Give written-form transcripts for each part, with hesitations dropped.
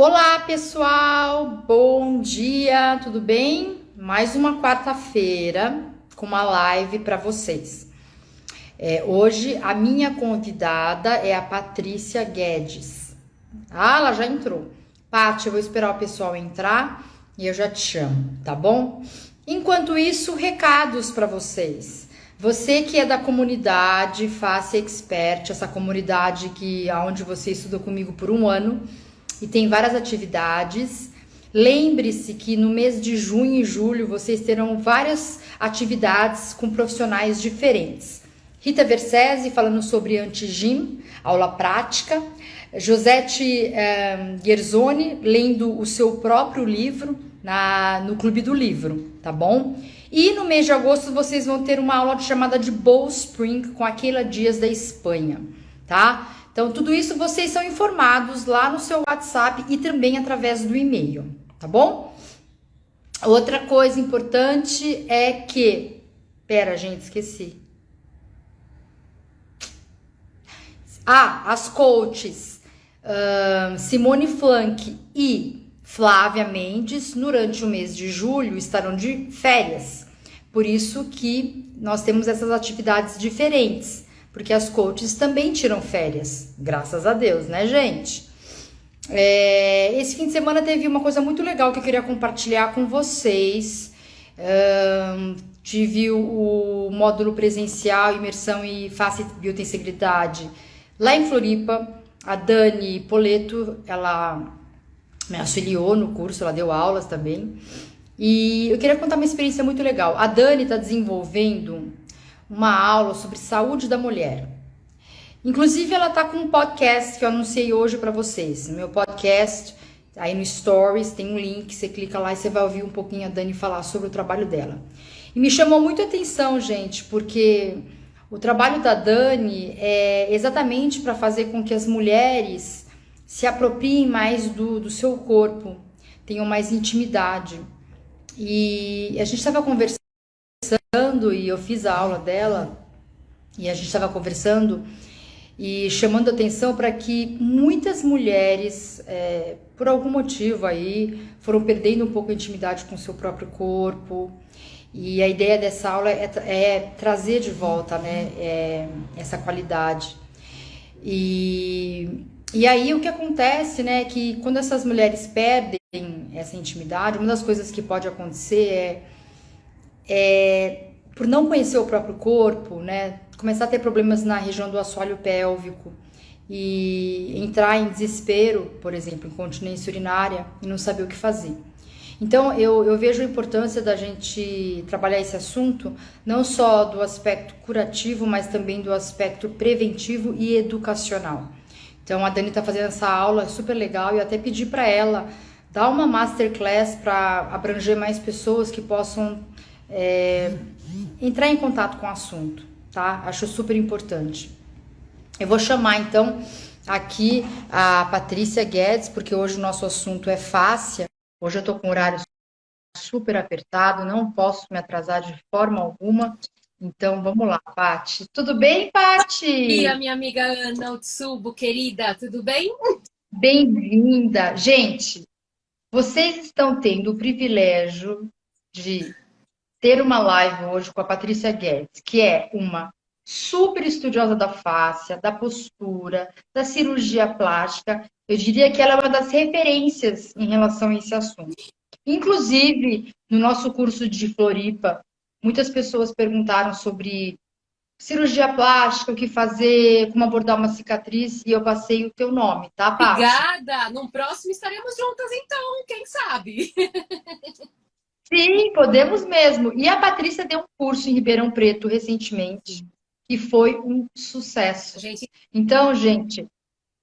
Olá, pessoal! Bom dia, tudo bem? Mais uma quarta-feira com uma live para vocês. Hoje a minha convidada é a Patrícia Guedes. Ah, ela já entrou. Paty, eu vou esperar o pessoal entrar e eu já te chamo, tá bom? Enquanto isso, recados para vocês. Você que é da comunidade Face Expert, essa comunidade onde você estudou comigo por um ano, e tem várias atividades. Lembre-se que no mês de junho e julho vocês terão várias atividades com profissionais diferentes. Rita Versese falando sobre anti-gym, aula prática. Josete Gerzoni lendo o seu próprio livro no Clube do Livro, tá bom? E no mês de agosto vocês vão ter uma aula chamada de Bowspring com a Keila Dias da Espanha, tá? Então, tudo isso vocês são informados lá no seu WhatsApp e também através do e-mail, tá bom? Outra coisa importante é que... Pera, gente, esqueci. As coaches Simone Flank e Flávia Mendes, durante o mês de julho, estarão de férias. Por isso que nós temos essas atividades diferentes. Porque as coaches também tiram férias, graças a Deus, né, gente? Esse fim de semana teve uma coisa muito legal que eu queria compartilhar com vocês. Tive o módulo presencial, imersão e face biotensegridade lá em Floripa. A Dani Poleto, ela me auxiliou no curso, ela deu aulas também. E eu queria contar uma experiência muito legal. A Dani está desenvolvendo uma aula sobre saúde da mulher. Inclusive, ela tá com um podcast que eu anunciei hoje para vocês. No meu podcast, aí no Stories, tem um link, você clica lá e você vai ouvir um pouquinho a Dani falar sobre o trabalho dela. E me chamou muito a atenção, gente, porque o trabalho da Dani é exatamente para fazer com que as mulheres se apropriem mais do seu corpo, tenham mais intimidade. E a gente estava conversando e eu fiz a aula dela e a gente estava conversando e chamando atenção para que muitas mulheres, por algum motivo aí, foram perdendo um pouco a intimidade com o seu próprio corpo. E a ideia dessa aula é trazer de volta, né, essa qualidade. E aí o que acontece, né, é que quando essas mulheres perdem essa intimidade, uma das coisas que pode acontecer por não conhecer o próprio corpo, né, começar a ter problemas na região do assoalho pélvico e entrar em desespero, por exemplo, incontinência urinária e não saber o que fazer. Então, eu vejo a importância da gente trabalhar esse assunto, não só do aspecto curativo, mas também do aspecto preventivo e educacional. Então, a Dani está fazendo essa aula super legal e eu até pedi para ela dar uma masterclass para abranger mais pessoas que possam entrar em contato com o assunto, tá? Acho super importante. Eu vou chamar então aqui a Patrícia Guedes, porque hoje o nosso assunto é fáscia. Hoje eu tô com o horário super apertado, não posso me atrasar de forma alguma. Então vamos lá, Paty. Tudo bem, E Paty? a minha amiga Ana Otsubo, querida, tudo bem? Bem-vinda. Gente, vocês estão tendo o privilégio de ter uma live hoje com a Patrícia Guedes, que é uma super estudiosa da fáscia, da postura, da cirurgia plástica. Eu diria que ela é uma das referências em relação a esse assunto. Inclusive, no nosso curso de Floripa, muitas pessoas perguntaram sobre cirurgia plástica, o que fazer, como abordar uma cicatriz, e eu passei o teu nome, tá, Paty? Obrigada! Num próximo estaremos juntas então, quem sabe? Sim, podemos mesmo. E a Patrícia deu um curso em Ribeirão Preto recentemente, que foi um sucesso. Gente, Então, gente,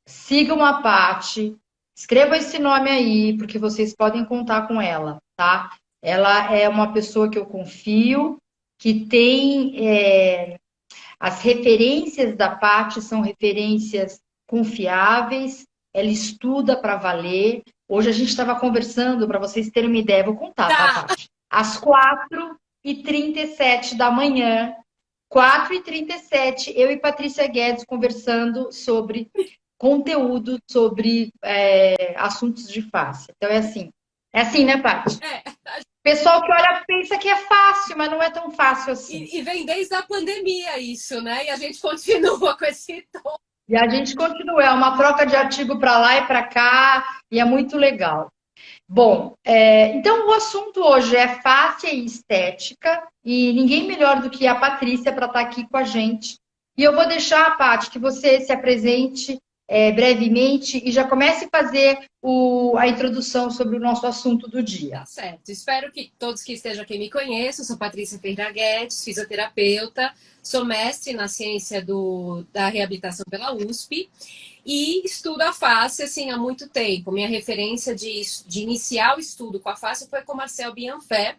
sigam a Paty, escrevam esse nome aí, porque vocês podem contar com ela, tá? Ela é uma pessoa que eu confio, que tem as referências da Paty são referências confiáveis, ela estuda para valer. Hoje a gente estava conversando, para vocês terem uma ideia, vou contar, tá, tá. Paty? Às 4h37 da manhã, 4h37, eu e Patrícia Guedes conversando sobre conteúdo sobre assuntos de face. Então é assim, né, Paty? É, Pessoal que olha pensa que é fácil, mas não é tão fácil assim. e vem desde a pandemia isso, né? E a gente continua com esse tom. E a gente continua, é uma troca de artigo para lá e para cá, e é muito legal. Bom, então o assunto hoje é face e estética, e ninguém melhor do que a Patrícia para estar aqui com a gente. E eu vou deixar, Paty, que você se apresente brevemente e já comece a fazer a introdução sobre o nosso assunto do dia. Tá certo. Espero que todos que estejam aqui me conheçam. Sou Patrícia Ferreira Guedes, fisioterapeuta, sou mestre na ciência da reabilitação pela USP e estudo a face assim, há muito tempo. Minha referência de iniciar o estudo com a face foi com Marcel Bianfé.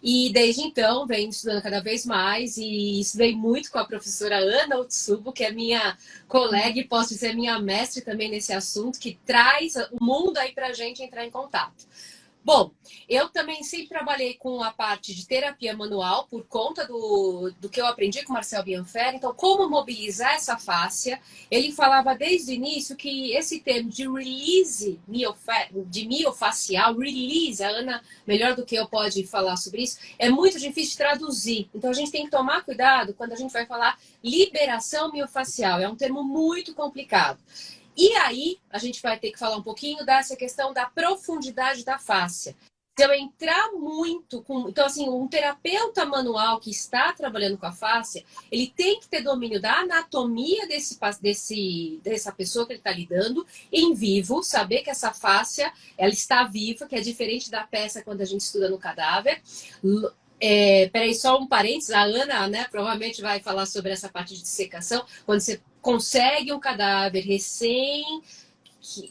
E desde então venho estudando cada vez mais e estudei muito com a professora Ana Otsubo, que é minha colega e posso dizer minha mestre também nesse assunto, que traz o mundo aí para a gente entrar em contato. Bom, eu também sempre trabalhei com a parte de terapia manual por conta do que eu aprendi com o Marcel Bianfer. Então, como mobilizar essa fáscia? Ele falava desde o início que esse termo de release de miofacial, release, a Ana, melhor do que eu, pode falar sobre isso, é muito difícil de traduzir. Então, a gente tem que tomar cuidado quando a gente vai falar liberação miofacial. É um termo muito complicado. E aí, a gente vai ter que falar um pouquinho dessa questão da profundidade da fáscia. Se eu entrar muito com... Então, assim, um terapeuta manual que está trabalhando com a fáscia, ele tem que ter domínio da anatomia dessa pessoa que ele está lidando em vivo, saber que essa fáscia, ela está viva, que é diferente da peça quando a gente estuda no cadáver. Peraí, só um parênteses, a Ana, né, provavelmente vai falar sobre essa parte de dissecação, quando você consegue um cadáver recém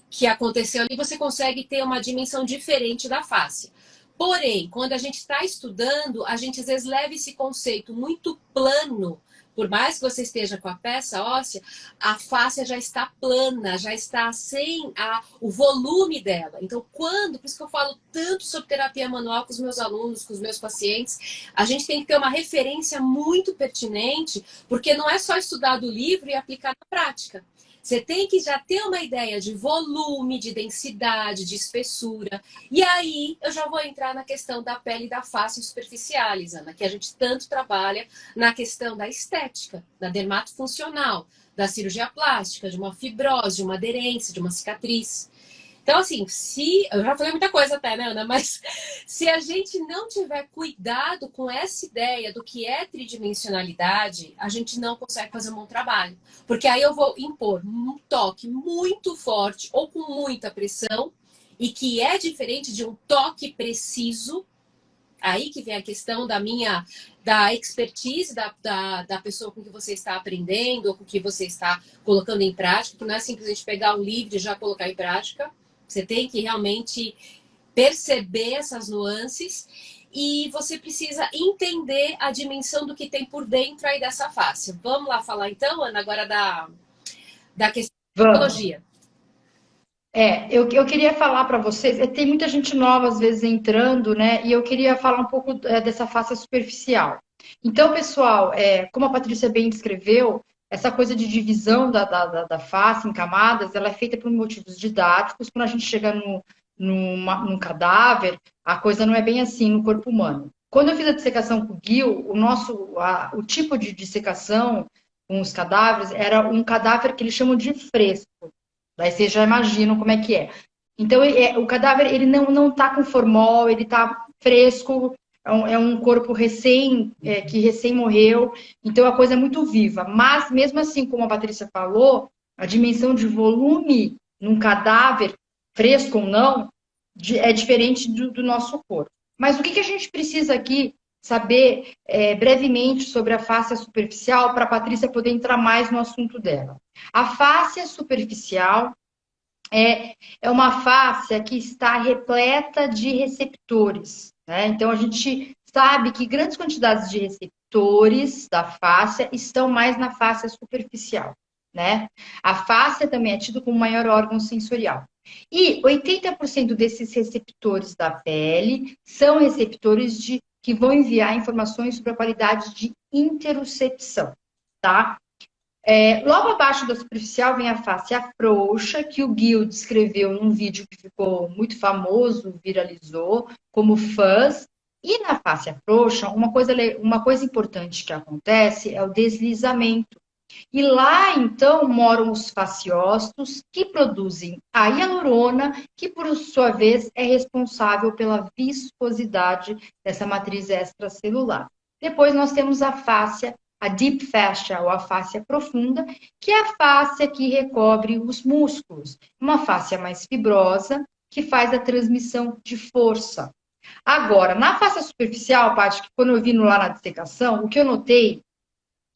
que aconteceu ali, você consegue ter uma dimensão diferente da face. Porém, quando a gente está estudando, a gente às vezes leva esse conceito muito plano. Por mais que você esteja com a peça óssea, a face já está plana, já está sem o volume dela. Então, por isso que eu falo tanto sobre terapia manual com os meus alunos, com os meus pacientes, a gente tem que ter uma referência muito pertinente, porque não é só estudar do livro e aplicar na prática. Você tem que já ter uma ideia de volume, de densidade, de espessura. E aí eu já vou entrar na questão da pele e da face superficiais, Ana, que a gente tanto trabalha na questão da estética, da dermatofuncional, da cirurgia plástica, de uma fibrose, de uma aderência, de uma cicatriz. Então, assim, eu já falei muita coisa até, né, Ana? Mas se a gente não tiver cuidado com essa ideia do que é tridimensionalidade, a gente não consegue fazer um bom trabalho. Porque aí eu vou impor um toque muito forte ou com muita pressão, e que é diferente de um toque preciso. Aí que vem a questão da expertise da pessoa com que você está aprendendo, ou com que você está colocando em prática, que não é simplesmente pegar o livro e já colocar em prática. Você tem que realmente perceber essas nuances e você precisa entender a dimensão do que tem por dentro aí dessa face. Vamos lá falar então, Ana, agora da questão da psicologia. Eu queria falar para vocês, tem muita gente nova às vezes entrando, né? E eu queria falar um pouco dessa face superficial. Então, pessoal, como a Patrícia bem descreveu, essa coisa de divisão da face em camadas, ela é feita por motivos didáticos. Quando a gente chega num cadáver, a coisa não é bem assim no corpo humano. Quando eu fiz a dissecação com o Gil, o tipo de dissecação com os cadáveres era um cadáver que eles chamam de fresco. Daí vocês já imaginam como é que é. Então, o cadáver ele não está com formol, ele está fresco, é um corpo que recém morreu, então a coisa é muito viva. Mas, mesmo assim, como a Patrícia falou, a dimensão de volume num cadáver, fresco ou não, é diferente do nosso corpo. Mas o que a gente precisa aqui saber brevemente sobre a face superficial para a Patrícia poder entrar mais no assunto dela? A face superficial é uma face que está repleta de receptores, né? Então, a gente sabe que grandes quantidades de receptores da face estão mais na face superficial, né? A face também é tida como o maior órgão sensorial. E 80% desses receptores da pele são receptores que vão enviar informações sobre a qualidade de interocepção, tá? Logo abaixo da superficial vem a face frouxa, que o Gil descreveu num vídeo que ficou muito famoso, viralizou, como fuzz. E na face frouxa, uma coisa importante que acontece é o deslizamento. E lá, então, moram os fasciócitos que produzem a hialurona, que, por sua vez, é responsável pela viscosidade dessa matriz extracelular. Depois nós temos a fáscia, a deep fascia, ou a fáscia profunda, que é a fáscia que recobre os músculos. Uma fáscia mais fibrosa, que faz a transmissão de força. Agora, na fáscia superficial, Paty, que quando eu vi lá na dissecação, o que eu notei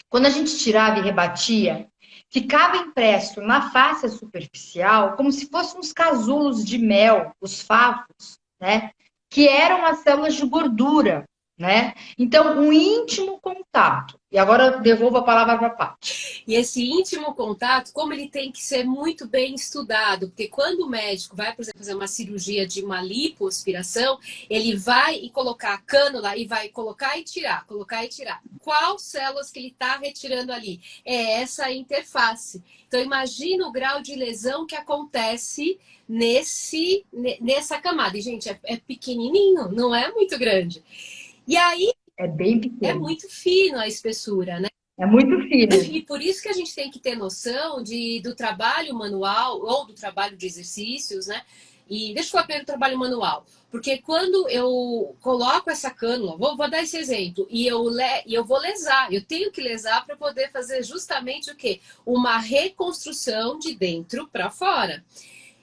quando a gente tirava e rebatia, ficava impresso na face superficial como se fossem uns casulos de mel, os favos, né? Que eram as células de gordura, né? Então, um íntimo contato. E agora eu devolvo a palavra para a Paty. E esse íntimo contato, como ele tem que ser muito bem estudado, porque quando o médico vai, por exemplo, fazer uma cirurgia de uma lipoaspiração, ele vai e colocar a cânula e vai colocar e tirar, colocar e tirar. Qual células que ele está retirando ali? É essa interface. Então, imagina o grau de lesão que acontece nessa camada. E, gente, é pequenininho, não é muito grande. E aí, É bem é pequeno. muito fino a espessura, né? É muito fino. E por isso que a gente tem que ter noção do trabalho manual ou do trabalho de exercícios, né? E deixa eu falar primeiro do trabalho manual. Porque quando eu coloco essa cânula, vou dar esse exemplo, e eu vou lesar, eu tenho que lesar para poder fazer justamente o quê? Uma reconstrução de dentro para fora.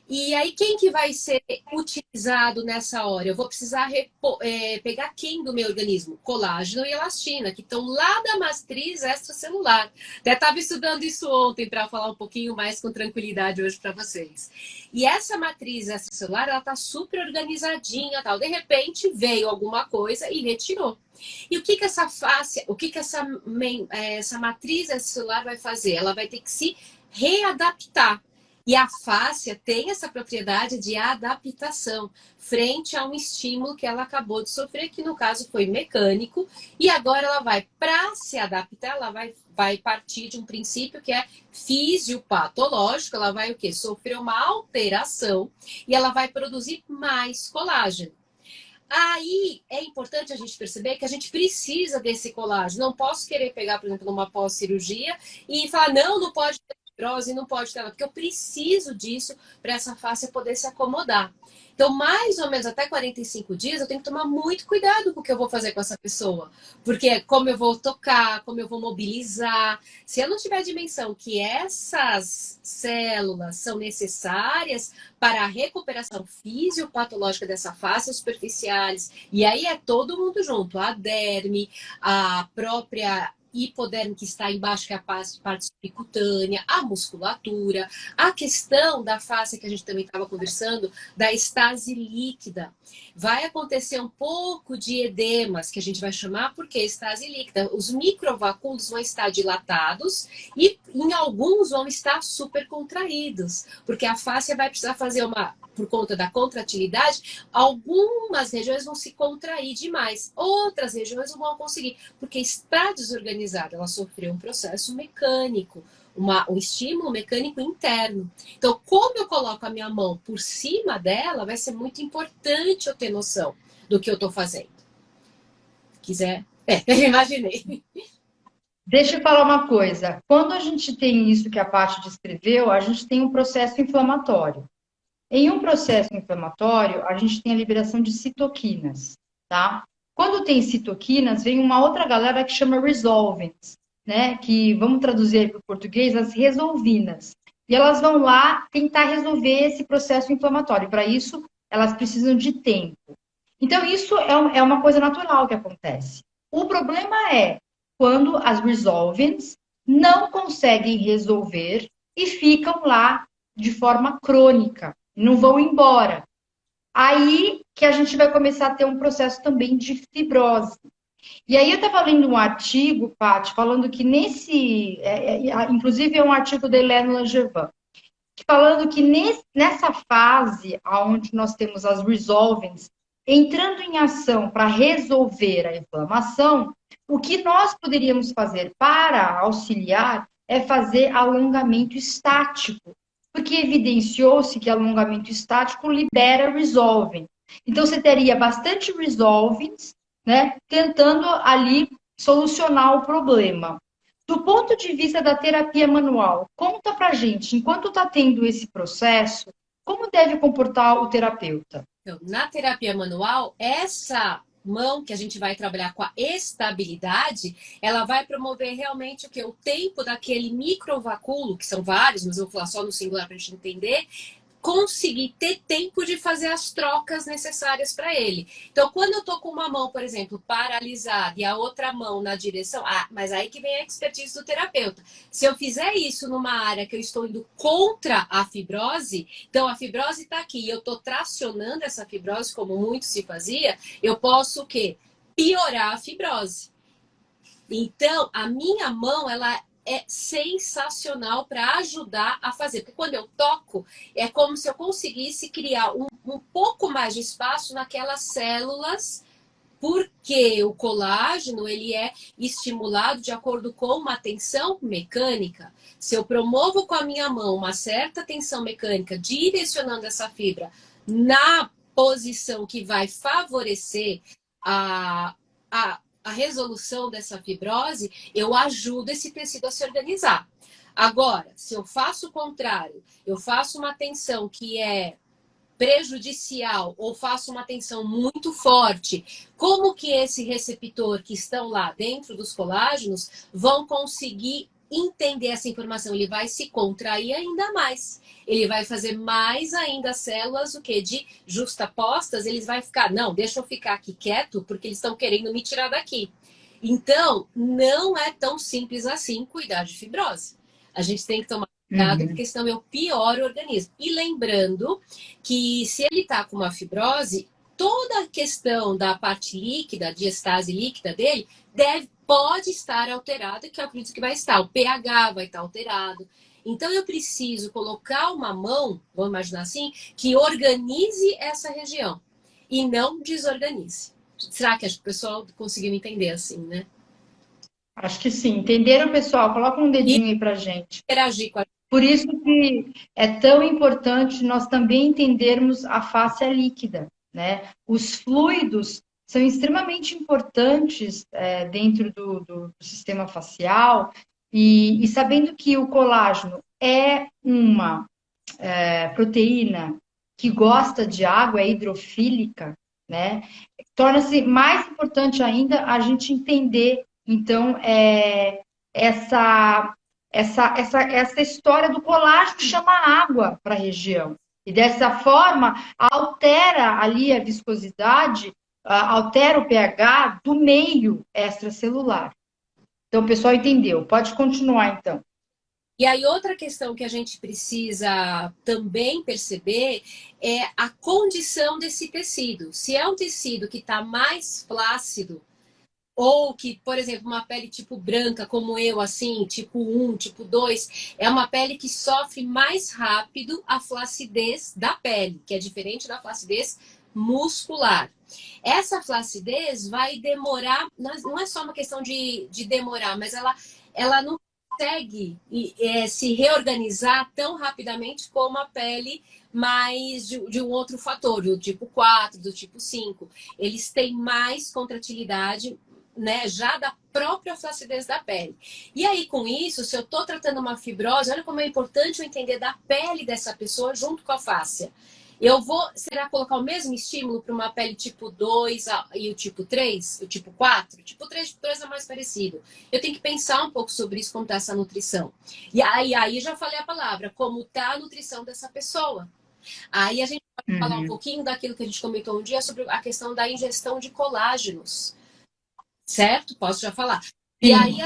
E aí, quem que vai ser utilizado nessa hora? Eu vou precisar pegar quem do meu organismo? Colágeno e elastina, que estão lá da matriz extracelular. Até estava estudando isso ontem para falar um pouquinho mais com tranquilidade hoje para vocês. E essa matriz extracelular, ela está super organizadinha, tal. De repente, veio alguma coisa e retirou. E o que que essa face, o que que essa matriz extracelular vai fazer? Ela vai ter que se readaptar. E a fáscia tem essa propriedade de adaptação frente a um estímulo que ela acabou de sofrer, que no caso foi mecânico, e agora ela vai, para se adaptar, ela vai partir de um princípio que é fisiopatológico, ela vai o quê? Sofrer uma alteração e ela vai produzir mais colágeno. Aí é importante a gente perceber que a gente precisa desse colágeno. Não posso querer pegar, por exemplo, numa pós-cirurgia e falar, não pode ter fibrose, não pode ter nada, porque eu preciso disso para essa face poder se acomodar. Então, mais ou menos até 45 dias, eu tenho que tomar muito cuidado com o que eu vou fazer com essa pessoa. Porque como eu vou tocar, como eu vou mobilizar. Se eu não tiver a dimensão que essas células são necessárias para a recuperação fisiopatológica dessa face superficiais, e aí é todo mundo junto, a derme, a própria hipoderme que está embaixo, que é a parte subcutânea, a musculatura, a questão da face que a gente também estava conversando, da estase líquida. Vai acontecer um pouco de edemas, que a gente vai chamar, porque estase líquida. Os microvacúolos vão estar dilatados e em alguns vão estar super contraídos, porque a face vai precisar fazer por conta da contratilidade, algumas regiões vão se contrair demais, outras regiões não vão conseguir, porque está desorganizada, ela sofreu um processo mecânico, um estímulo mecânico interno. Então, como eu coloco a minha mão por cima dela, vai ser muito importante eu ter noção do que eu estou fazendo. Se quiser, eu imaginei. Deixa eu falar uma coisa. Quando a gente tem isso que a Paty descreveu, a gente tem um processo inflamatório. Em um processo inflamatório, a gente tem a liberação de citoquinas, tá? Quando tem citoquinas, vem uma outra galera que chama resolvins, né? Que vamos traduzir para o português as resolvinas. E elas vão lá tentar resolver esse processo inflamatório. Para isso, elas precisam de tempo. Então, isso é uma coisa natural que acontece. O problema é quando as resolvins não conseguem resolver e ficam lá de forma crônica, não vão embora. Aí que a gente vai começar a ter um processo também de fibrose. E aí eu estava lendo um artigo, Paty, falando que inclusive é um artigo da Hélène Langevin, falando que nessa fase onde nós temos as resolvins entrando em ação para resolver a inflamação, o que nós poderíamos fazer para auxiliar é fazer alongamento estático, porque evidenciou-se que alongamento estático libera resolving. Então, você teria bastante resolvings, né, tentando ali solucionar o problema. Do ponto de vista da terapia manual, conta pra gente, enquanto está tendo esse processo, como deve comportar o terapeuta? Então, na terapia manual, essa mão que a gente vai trabalhar com a estabilidade, ela vai promover realmente o que? O tempo daquele microvacúolo, que são vários, mas eu vou falar só no singular para a gente entender, conseguir ter tempo de fazer as trocas necessárias para ele. Então, quando eu tô com uma mão, por exemplo, paralisada e a outra mão na direção, mas aí que vem a expertise do terapeuta. Se eu fizer isso numa área que eu estou indo contra a fibrose, então a fibrose está aqui e eu tô tracionando essa fibrose, como muito se fazia, eu posso o quê? Piorar a fibrose. Então, a minha mão, ela é sensacional para ajudar a fazer. Porque quando eu toco, é como se eu conseguisse criar um pouco mais de espaço naquelas células, porque o colágeno, ele é estimulado de acordo com uma tensão mecânica. Se eu promovo com a minha mão uma certa tensão mecânica, direcionando essa fibra na posição que vai favorecer a resolução dessa fibrose, eu ajudo esse tecido a se organizar. Agora, se eu faço o contrário, eu faço uma tensão que é prejudicial ou faço uma tensão muito forte, como que esse receptor que estão lá dentro dos colágenos vão conseguir entender essa informação? Ele vai se contrair ainda mais. Ele vai fazer mais ainda células, o que? De justapostas, eles vão ficar, não, deixa eu ficar aqui quieto, porque eles estão querendo me tirar daqui. Então, não é tão simples assim cuidar de fibrose. A gente tem que tomar cuidado, porque senão eu pioro o organismo. E lembrando que se ele está com uma fibrose, toda a questão da parte líquida, diastase líquida dele, pode estar alterada, que é o que vai estar. O pH vai estar alterado. Então, eu preciso colocar uma mão, vamos imaginar assim, que organize essa região e não desorganize. Será que o pessoal conseguiu me entender assim, né? Acho que sim. Entenderam, pessoal? Coloca um dedinho aí pra gente. Interagir com a... Por isso que é tão importante nós também entendermos a face líquida, né? Os fluidos são extremamente importantes dentro do sistema facial e sabendo que o colágeno é uma proteína que gosta de água, é hidrofílica, né? Torna-se mais importante ainda a gente entender, então, essa história do colágeno chama água para a região. E dessa forma, altera ali a viscosidade, altera o pH do meio extracelular. Então, o pessoal entendeu. Pode continuar, então. E aí, outra questão que a gente precisa também perceber é a condição desse tecido. Se é um tecido que está mais flácido, ou que, por exemplo, uma pele tipo branca, como eu, assim, tipo 1, tipo 2, é uma pele que sofre mais rápido a flacidez da pele, que é diferente da flacidez muscular. Essa flacidez vai demorar, não é só uma questão de demorar, mas ela não consegue se reorganizar tão rapidamente como a pele mais de um outro fator, do tipo 4, do tipo 5. Eles têm mais contratilidade, né, já da própria flacidez da pele. E aí, com isso, se eu estou tratando uma fibrose, olha como é importante eu entender da pele dessa pessoa junto com a fáscia. Será colocar o mesmo estímulo para uma pele tipo 2 e o tipo 3, o tipo 4? O tipo 3 e tipo 2 é mais parecido. Eu tenho que pensar um pouco sobre isso, como está essa nutrição. E aí já falei a palavra, como está a nutrição dessa pessoa. Aí a gente pode falar um pouquinho daquilo que a gente comentou um dia sobre a questão da ingestão de colágenos. Certo? Posso já falar. Sim, e aí,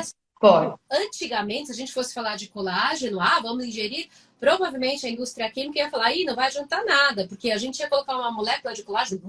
pode. Antigamente, se a gente fosse falar de colágeno, vamos ingerir, provavelmente a indústria química ia falar, não vai adiantar nada, porque a gente ia colocar uma molécula de colágeno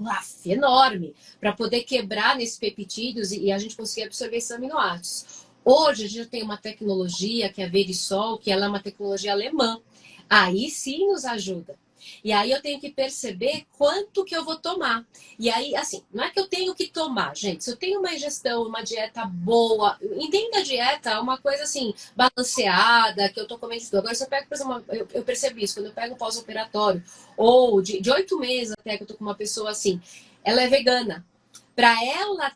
enorme para poder quebrar nesses peptídeos e a gente conseguir absorver esses aminoácidos. Hoje, a gente tem uma tecnologia que é a Verisol, que ela é uma tecnologia alemã. Aí sim nos ajuda. E aí eu tenho que perceber quanto que eu vou tomar. E aí, assim, não é que eu tenho que tomar, gente. Se eu tenho uma ingestão, uma dieta boa, entenda a dieta, uma coisa assim, balanceada, que eu tô comendo tudo. Agora, se eu pego, por exemplo, eu percebo isso, quando eu pego pós-operatório, ou de 8 meses até que eu tô com uma pessoa assim, ela é vegana. Para ela,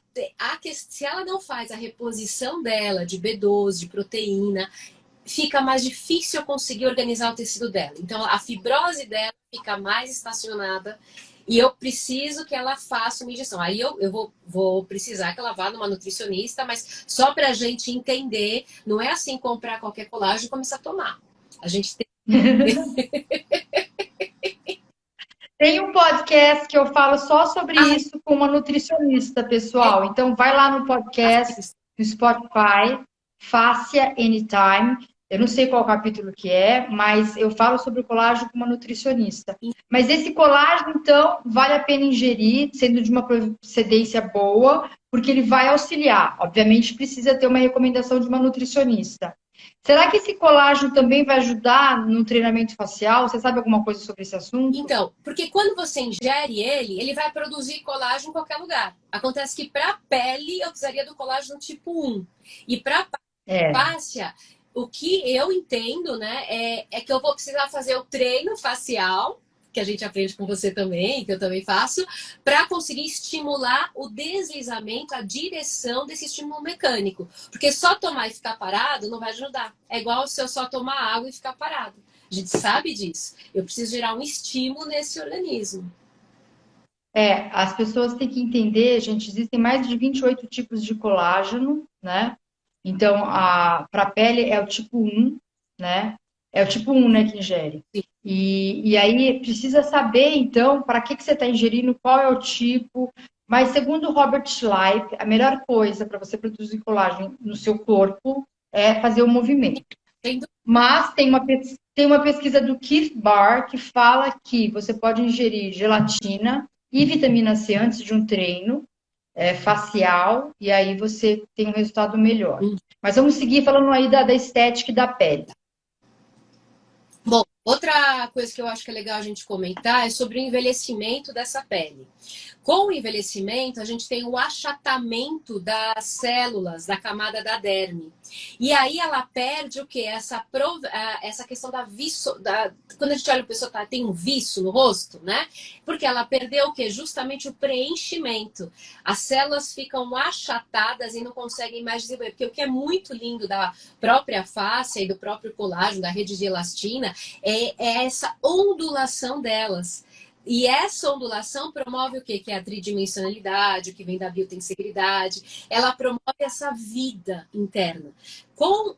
se ela não faz a reposição dela de B12, de proteína, fica mais difícil eu conseguir organizar o tecido dela. Então, a fibrose dela fica mais estacionada e eu preciso que ela faça uma injeção. Aí eu vou precisar que ela vá numa nutricionista, mas só para a gente entender, não é assim comprar qualquer colágeno e começar a tomar. A gente tem. Tem um podcast que eu falo só sobre isso com uma nutricionista, pessoal. Então, vai lá no podcast, no Spotify, Fácia Anytime. Eu não sei qual capítulo que é, mas eu falo sobre o colágeno com uma nutricionista. Mas esse colágeno, então, vale a pena ingerir, sendo de uma procedência boa, porque ele vai auxiliar. Obviamente, precisa ter uma recomendação de uma nutricionista. Será que esse colágeno também vai ajudar no treinamento facial? Você sabe alguma coisa sobre esse assunto? Então, porque quando você ingere ele vai produzir colágeno em qualquer lugar. Acontece que para a pele eu precisaria do colágeno tipo 1. E para a fáscia, o que eu entendo, né, é que eu vou precisar fazer o treino facial, que a gente aprende com você também, que eu também faço, para conseguir estimular o deslizamento, a direção desse estímulo mecânico. Porque só tomar e ficar parado não vai ajudar. É igual se eu só tomar água e ficar parado. A gente sabe disso. Eu preciso gerar um estímulo nesse organismo. As pessoas têm que entender, gente, existem mais de 28 tipos de colágeno, né? Então, para a pele é o tipo 1, né? É o tipo 1, né, que ingere. E aí precisa saber, então, para que você está ingerindo, qual é o tipo. Mas, segundo o Robert Schleip, a melhor coisa para você produzir colágeno no seu corpo é fazer o movimento. Mas tem uma pesquisa do Keith Barr que fala que você pode ingerir gelatina e vitamina C antes de um treino facial, e aí você tem um resultado melhor. Mas vamos seguir falando aí da estética e da pele. Bom, outra coisa que eu acho que é legal a gente comentar é sobre o envelhecimento dessa pele. Com o envelhecimento, a gente tem o achatamento das células da camada da derme. E aí ela perde o quê? Essa questão da viço. Quando a gente olha a pessoa tem um viço no rosto, né? Porque ela perdeu o quê? Justamente o preenchimento. As células ficam achatadas e não conseguem mais desenvolver. Porque o que é muito lindo da própria face e do próprio colágeno, da rede de elastina, é essa ondulação delas. E essa ondulação promove o quê? Que é a tridimensionalidade, o que vem da biotensegridade. Ela promove essa vida interna. Com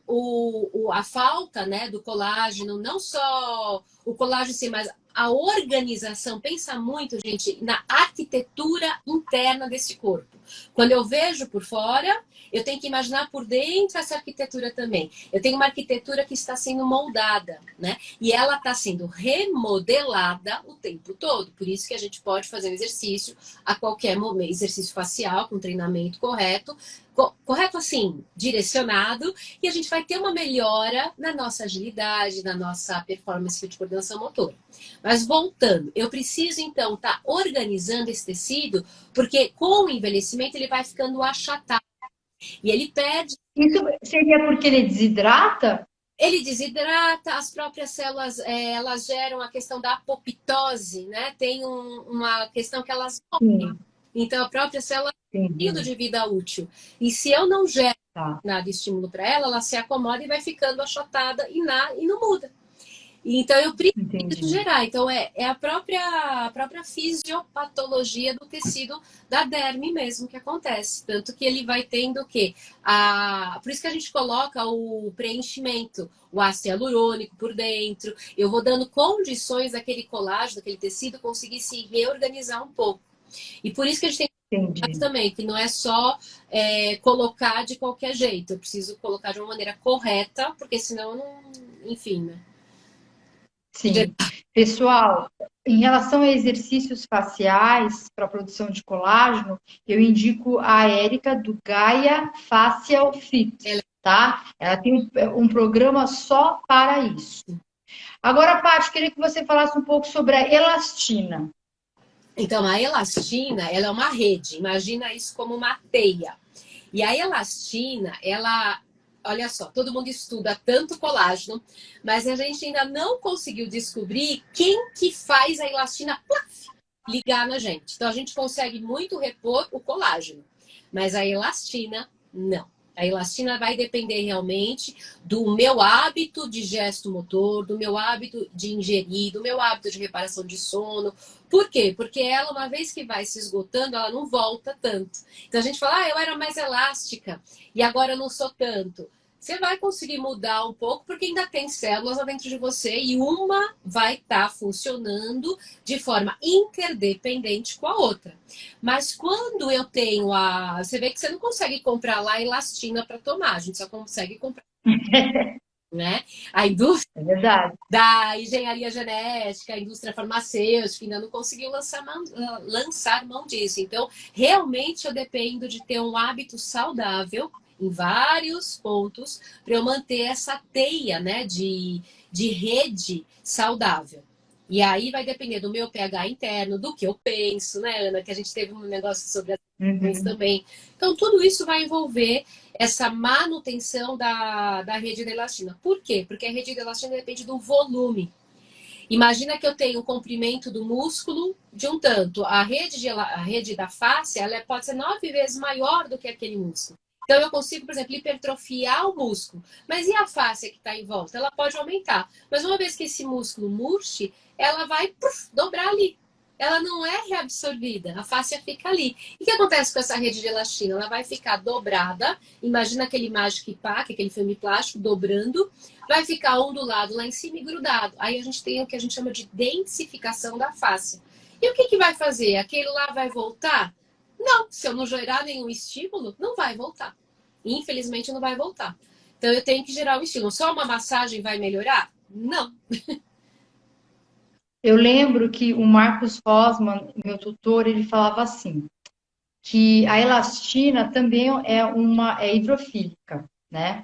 a falta, né, do colágeno, não só o colágeno em si, mas a organização, pensa muito, gente, na arquitetura interna desse corpo. Quando eu vejo por fora, eu tenho que imaginar por dentro essa arquitetura também. Eu tenho uma arquitetura que está sendo moldada, né? E ela está sendo remodelada o tempo todo. Por isso que a gente pode fazer um exercício a qualquer momento, exercício facial, com treinamento correto, assim, direcionado, e a gente vai ter uma melhora na nossa agilidade, na nossa performance de coordenação motora. Mas voltando, eu preciso então estar organizando esse tecido, porque com o envelhecimento ele vai ficando achatado. E ele perde. Isso seria porque ele desidrata? Ele desidrata, as próprias células, elas geram a questão da apoptose, né? Tem uma questão que elas morrem. Então, a própria célula tem período de vida útil. E se eu não gero nada de estímulo para ela, ela se acomoda e vai ficando achatada e não muda. Então, eu preciso gerar. Então, é a própria fisiopatologia do tecido da derme mesmo que acontece. Tanto que ele vai tendo o quê? Por isso que a gente coloca o preenchimento, o ácido hialurônico por dentro. Eu vou dando condições daquele colágeno, daquele tecido, conseguir se reorganizar um pouco. E por isso que a gente tem que também, que não é só colocar de qualquer jeito. Eu preciso colocar de uma maneira correta, porque senão, enfim, né? Sim. Pessoal, em relação a exercícios faciais para a produção de colágeno, eu indico a Érica do Gaia Facial Fit, tá? Ela tem um programa só para isso. Agora, Paty, queria que você falasse um pouco sobre a elastina. Então, a elastina, ela é uma rede. Imagina isso como uma teia. E a elastina, ela, olha só, todo mundo estuda tanto colágeno, mas a gente ainda não conseguiu descobrir quem que faz a elastina plaf, ligar na gente. Então, a gente consegue muito repor o colágeno, mas a elastina, não. A elastina vai depender realmente do meu hábito de gesto motor, do meu hábito de ingerir, do meu hábito de reparação de sono. Por quê? Porque ela, uma vez que vai se esgotando, ela não volta tanto. Então a gente fala, eu era mais elástica e agora eu não sou tanto. Você vai conseguir mudar um pouco porque ainda tem células lá dentro de você e uma vai estar funcionando de forma interdependente com a outra. Mas quando eu tenho a. Você vê que você não consegue comprar lá elastina para tomar, a gente só consegue comprar, né? A indústria É verdade. da engenharia genética, a indústria farmacêutica ainda não conseguiu lançar mão disso. Então, realmente eu dependo de ter um hábito saudável em vários pontos para eu manter essa teia, né, de rede saudável. E aí vai depender do meu pH interno, do que eu penso, né, Ana? Que a gente teve um negócio sobre as emoções Uhum. também. Então, tudo isso vai envolver essa manutenção da rede de elastina. Por quê? Porque a rede de elastina depende do volume. Imagina que eu tenho o comprimento do músculo de um tanto. A rede da face ela pode ser 9 vezes maior do que aquele músculo. Então, eu consigo, por exemplo, hipertrofiar o músculo. Mas e a face que está em volta? Ela pode aumentar. Mas uma vez que esse músculo murche, ela vai dobrar ali. Ela não é reabsorvida, a face fica ali. E o que acontece com essa rede de elastina? Ela vai ficar dobrada. Imagina aquele Magic Pack, aquele filme plástico, dobrando. Vai ficar ondulado lá em cima e grudado. Aí a gente tem o que a gente chama de densificação da face. E o que, que vai fazer? Aquele lá vai voltar? Não, se eu não gerar nenhum estímulo, não vai voltar. Infelizmente, não vai voltar. Então, eu tenho que gerar o estímulo. Só uma massagem vai melhorar? Não. Eu lembro que o Marcos Rosman, meu tutor, ele falava assim, que a elastina também é hidrofílica, né?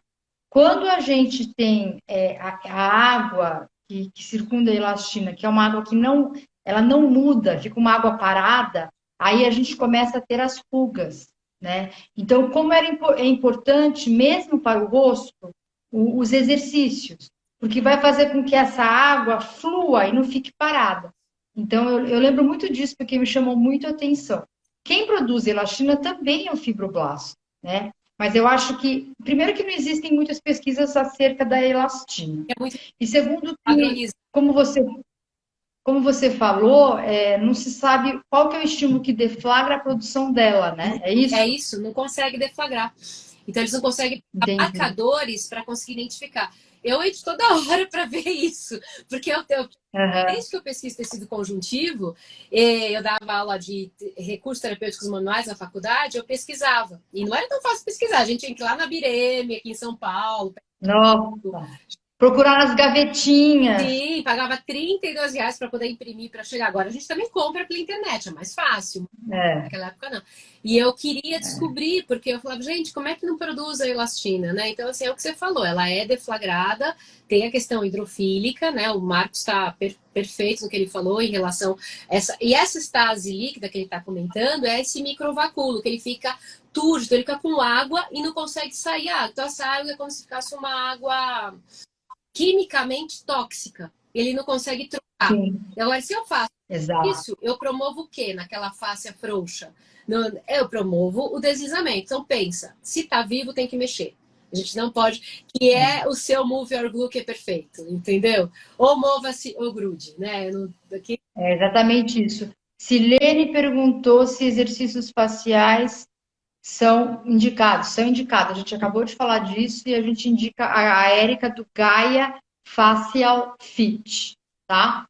Quando a gente tem a água que circunda a elastina, que é uma água que não, ela não muda, fica uma água parada, aí a gente começa a ter as rugas, né? Então, como é importante, mesmo para o rosto, os exercícios, porque vai fazer com que essa água flua e não fique parada. Então, eu lembro muito disso, porque me chamou muito a atenção. Quem produz elastina também é o fibroblasto, né? Mas eu acho que, primeiro, que não existem muitas pesquisas acerca da elastina. É muito E segundo, que, padronizado. como você falou, não se sabe qual que é o estímulo que deflagra a produção dela, né? É É isso? isso, não consegue deflagrar. Então, eles não conseguem Entendi. marcadores para conseguir identificar. Eu entro toda hora para ver isso, porque Aham. desde que eu pesquiso tecido conjuntivo, eu dava aula de recursos terapêuticos manuais na faculdade, eu pesquisava. E não era tão fácil pesquisar, a gente tinha que ir lá na Bireme, aqui em São Paulo. Nossa. Procurar nas gavetinhas. Sim, pagava R$ 32 para poder imprimir para chegar. Agora a gente também compra pela internet, é mais fácil. É. Naquela época não. E eu queria descobrir, porque eu falava, gente, como é que não produz a elastina, né? Então, assim, é o que você falou, ela é deflagrada, tem a questão hidrofílica, né? O Marcos está perfeito no que ele falou em relação a essa. E essa estase líquida que ele está comentando é esse microvacúolo, que ele fica túrgido, ele fica com água e não consegue sair água. Então, essa água é como se ficasse uma água quimicamente tóxica. Ele não consegue trocar. Sim, Então, se eu faço exato. isso, eu promovo o quê naquela face frouxa? Eu promovo o deslizamento. Então, pensa, se tá vivo, tem que mexer. A gente não pode, que é o seu move or glue que é perfeito, entendeu? Ou mova-se ou grude, né? Aqui, É exatamente isso. Silene perguntou se exercícios faciais são indicados. São indicados. A gente acabou de falar disso e a gente indica a Érica do Gaia Facial Fit, tá?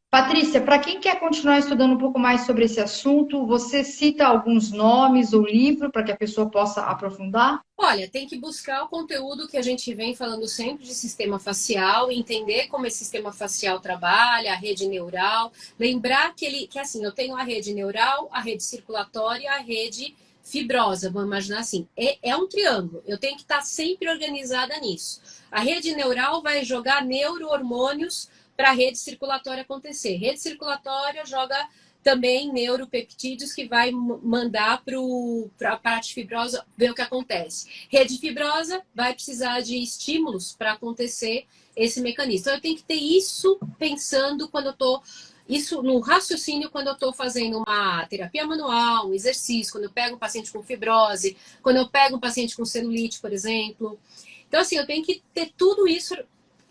Patrícia, para quem quer continuar estudando um pouco mais sobre esse assunto, você cita alguns nomes ou livro para que a pessoa possa aprofundar? olha, tem que buscar o conteúdo que a gente vem falando sempre de sistema facial, entender como esse sistema facial trabalha, a rede neural, lembrar que assim, eu tenho a rede neural, a rede circulatória e a rede fibrosa, vamos imaginar assim, é um triângulo, eu tenho que estar sempre organizada nisso. A rede neural vai jogar neurohormônios para a rede circulatória acontecer. Rede circulatória joga também neuropeptídeos que vai mandar para a parte fibrosa ver o que acontece. Rede fibrosa vai precisar de estímulos para acontecer esse mecanismo. Então, eu tenho que ter isso pensando quando eu estou... Isso no raciocínio quando eu estou fazendo uma terapia manual, um exercício, quando eu pego um paciente com fibrose, quando eu pego um paciente com celulite, por exemplo. Então, assim, eu tenho que ter tudo isso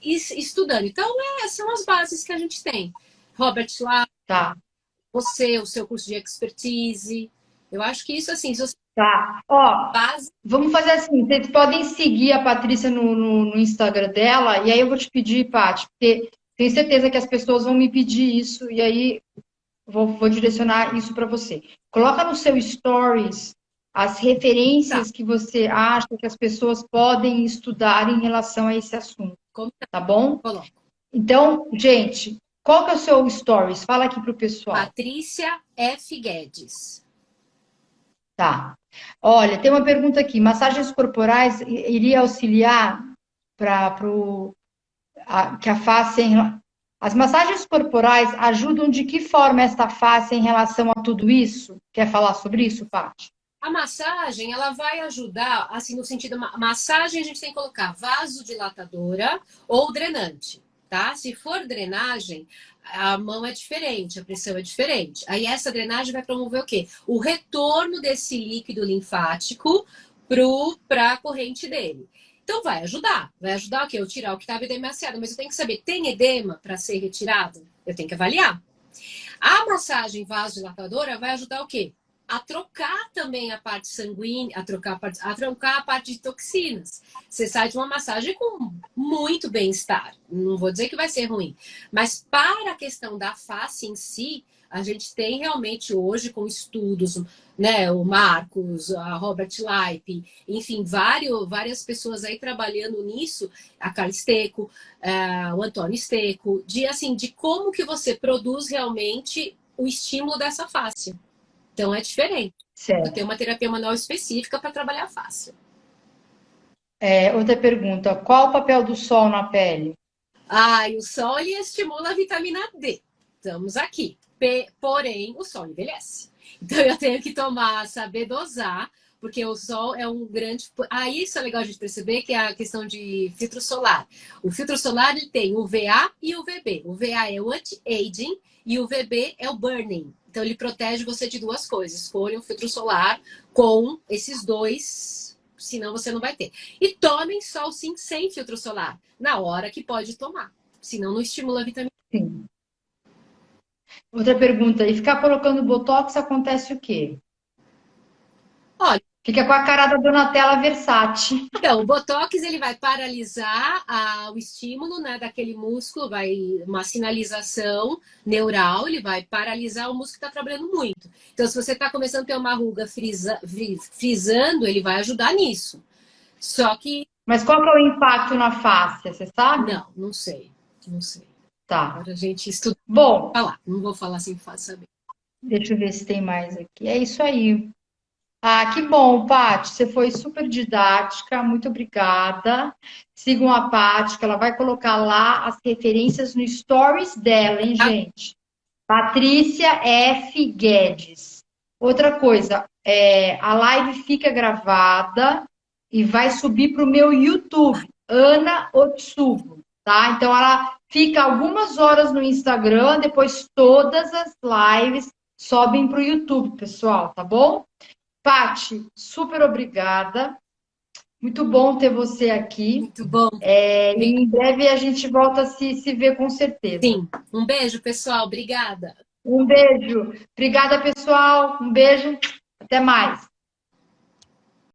estudando. Então, são as bases que a gente tem. Robert Schwab, Tá. você, o seu curso de expertise. Eu acho que isso, assim, se você Tá. Ó, base... vamos fazer assim, vocês podem seguir a Patrícia no Instagram dela, e aí eu vou te pedir, Paty, porque tenho certeza que as pessoas vão me pedir isso, e aí vou direcionar isso para você. Coloca no seu stories as referências que você acha que as pessoas podem estudar em relação a esse assunto, tá bom? Coloco. Então, gente, qual que é o seu stories? Fala aqui pro pessoal. Patrícia F. Guedes. Tá. Olha, tem uma pergunta aqui. Massagens corporais iria auxiliar para que a face... As massagens corporais ajudam de que forma esta face em relação a tudo isso? Quer falar sobre isso, Paty? A massagem, ela vai ajudar, assim, no sentido... Massagem, a gente tem que colocar vasodilatadora ou drenante, tá? Se for drenagem, a mão é diferente, a pressão é diferente. Aí essa drenagem vai promover o quê? O retorno desse líquido linfático para a corrente dele. Então vai ajudar. Vai ajudar o quê? Eu tirar o que estava edemaciado. Mas eu tenho que saber, tem edema para ser retirado? Eu tenho que avaliar. A massagem vasodilatadora vai ajudar o quê? A trocar também a parte sanguínea, a trocar a parte de toxinas. Você sai de uma massagem com muito bem-estar. Não vou dizer que vai ser ruim. Mas para a questão da face em si, a gente tem realmente hoje com estudos, né, o Marcos, a Robert Leip, enfim, várias pessoas aí trabalhando nisso, a Carla Stecco, o Antônio Stecco, de como que você produz realmente o estímulo dessa face. Então é diferente. Certo. Eu tenho uma terapia manual específica para trabalhar a face. Outra pergunta. Qual o papel do sol na pele? E o sol ele estimula a vitamina D. Estamos aqui. Porém, o sol envelhece. Então eu tenho que saber dosar, porque o sol é um grande... isso é legal a gente perceber, que é a questão de filtro solar. O filtro solar ele tem o UVA e o UVB. O UVA é o anti-aging e o UVB é o burning. Então ele protege você de duas coisas. Escolha um filtro solar com esses dois, senão você não vai ter. E tomem sol sim sem filtro solar, na hora que pode tomar. Senão não estimula a vitamina D. Sim. Outra pergunta, e ficar colocando botox acontece o quê? Olha, fica com a cara da Donatella Versace. Então, o botox ele vai paralisar o estímulo, né, daquele músculo, uma sinalização neural, ele vai paralisar o músculo que está trabalhando muito. Então, se você está começando a ter uma ruga frisando, ele vai ajudar nisso. Só que... Mas qual que é o impacto na face, você sabe? Não sei. Tá. Agora a gente estuda. Bom, não vou falar sem saber. Deixa eu ver se tem mais aqui. É isso aí. Que bom, Paty. Você foi super didática. Muito obrigada. Sigam a Paty, que ela vai colocar lá as referências no stories dela, hein, gente? Patrícia F. Guedes. Outra coisa, a live fica gravada e vai subir para o meu YouTube, Ana Otsubo, tá? Então, ela fica algumas horas no Instagram, depois todas as lives sobem para o YouTube, pessoal, tá bom? Paty, super obrigada. Muito bom ter você aqui. Muito bom. Em breve a gente volta a se ver com certeza. Sim. Um beijo, pessoal. Obrigada. Um beijo. Obrigada, pessoal. Um beijo. Até mais.